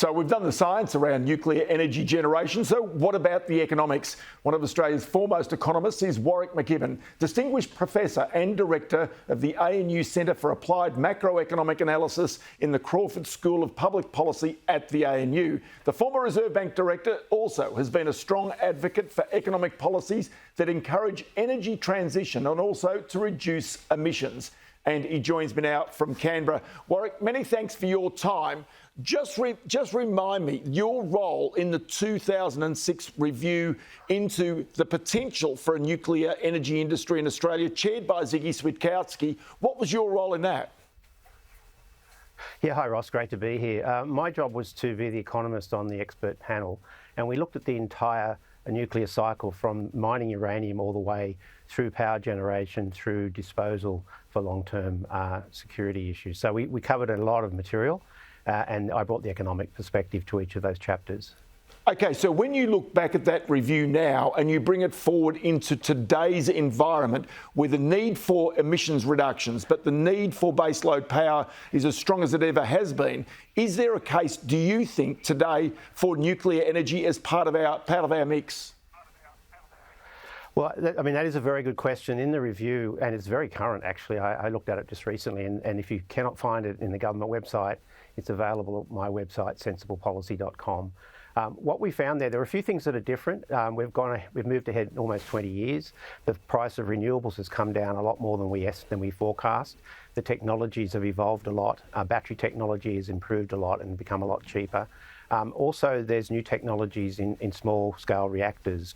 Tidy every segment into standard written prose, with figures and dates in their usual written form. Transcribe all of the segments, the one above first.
So we've done the science around nuclear energy generation. So what about the economics? One of Australia's foremost economists is Warwick McKibbin, Distinguished Professor and Director of the ANU Centre for Applied Macroeconomic Analysis in the Crawford School of Public Policy at the ANU. The former Reserve Bank Director also has been a strong advocate for economic policies that encourage energy transition and also to reduce emissions. And he joins me now from Canberra. Warwick, many thanks for your time. Just remind me your role in the 2006 review into the potential for a nuclear energy industry in Australia, chaired by Ziggy Switkowski. What was your role in that? Yeah, hi Ross, great to be here. My job was to be the economist on the expert panel, and we looked at the entire nuclear cycle from mining uranium all the way through power generation, through disposal for long-term security issues. So we covered a lot of material, and I brought the economic perspective to each of those chapters. Okay, so when you look back at that review now and you bring it forward into today's environment with the need for emissions reductions, but the need for baseload power is as strong as it ever has been, is there a case, do you think, today for nuclear energy as part of our mix? Well, I mean, that is a very good question in the review, and it's very current, actually. I looked at it just recently, and if you cannot find it in the government website, it's available at my website, sensiblepolicy.com. What we found there are a few things that are different. We've moved ahead almost 20 years. The price of renewables has come down a lot more than we forecast. The technologies have evolved a lot. Battery technology has improved a lot and become a lot cheaper. Also, there's new technologies in small-scale reactors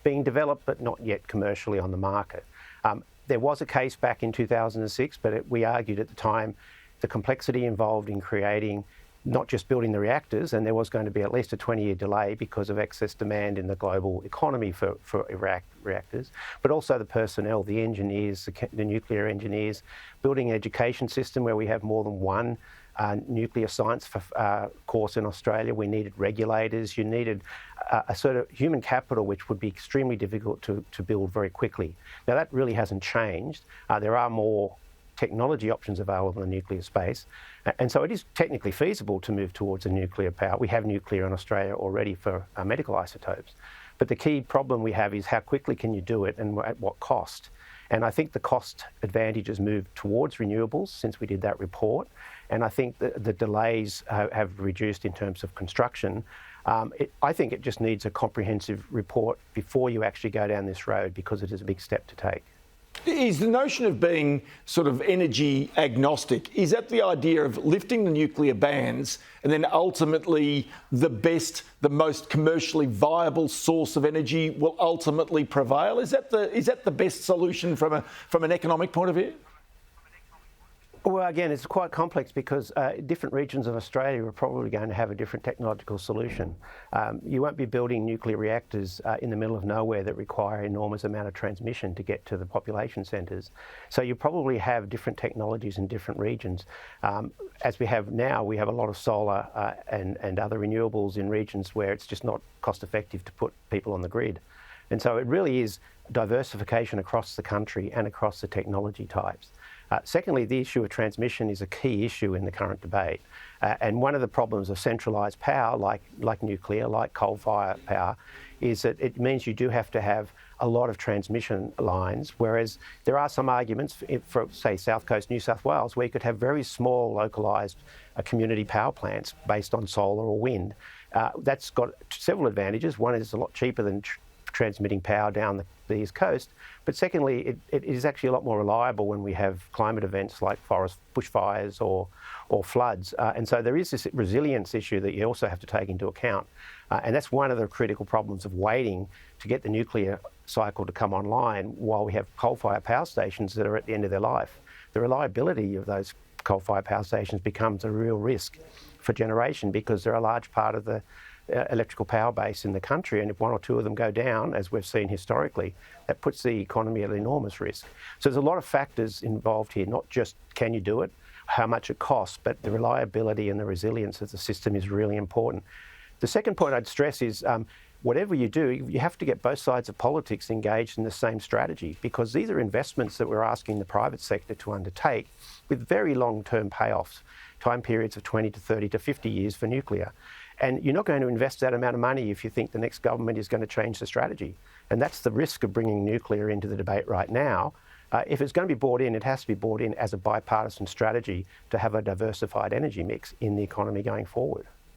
being developed, but not yet commercially on the market. There was a case back in 2006, but we argued at the time the complexity involved in creating not just building the reactors, and there was going to be at least a 20-year delay because of excess demand in the global economy for reactors, but also the personnel, the engineers, the nuclear engineers, building an education system where we have more than one nuclear science course in Australia. We needed regulators. You needed a sort of human capital which would be extremely difficult to build very quickly. Now, that really hasn't changed. There are more technology options available in the nuclear space. And so it is technically feasible to move towards a nuclear power. We have nuclear in Australia already for medical isotopes. But the key problem we have is how quickly can you do it and at what cost? And I think the cost advantage has moved towards renewables since we did that report. And I think the delays have reduced in terms of construction. I think it just needs a comprehensive report before you actually go down this road, because it is a big step to take. Is the notion of being sort of energy agnostic, is that the idea of lifting the nuclear bans and then ultimately the most commercially viable source of energy will ultimately prevail? Is that the best solution from an economic point of view? Well, again, it's quite complex because different regions of Australia are probably going to have a different technological solution. You won't be building nuclear reactors in the middle of nowhere that require enormous amount of transmission to get to the population centres. So you probably have different technologies in different regions. As we have now, we have a lot of solar and other renewables in regions where it's just not cost effective to put people on the grid. And so it really is diversification across the country and across the technology types. Secondly, the issue of transmission is a key issue in the current debate. And one of the problems of centralised power, like nuclear, like coal-fired power, is that it means you do have to have a lot of transmission lines, whereas there are some arguments for, say, South Coast, New South Wales, where you could have very small localised community power plants based on solar or wind. That's got several advantages. One is a lot cheaper than transmitting power down the East Coast, but secondly, it is actually a lot more reliable when we have climate events like forest bushfires or floods. And so there is this resilience issue that you also have to take into account. And that's one of the critical problems of waiting to get the nuclear cycle to come online while we have coal-fired power stations that are at the end of their life. The reliability of those coal-fired power stations becomes a real risk for generation because they're a large part of the electrical power base in the country, and if one or two of them go down, as we've seen historically, that puts the economy at enormous risk. So there's a lot of factors involved here, not just can you do it, how much it costs, but the reliability and the resilience of the system is really important. The second point I'd stress is whatever you do, you have to get both sides of politics engaged in the same strategy, because these are investments that we're asking the private sector to undertake with very long-term payoffs. time periods of 20 to 30 to 50 years for nuclear. And you're not going to invest that amount of money if you think the next government is going to change the strategy. And that's the risk of bringing nuclear into the debate right now. If it's going to be brought in, it has to be brought in as a bipartisan strategy to have a diversified energy mix in the economy going forward.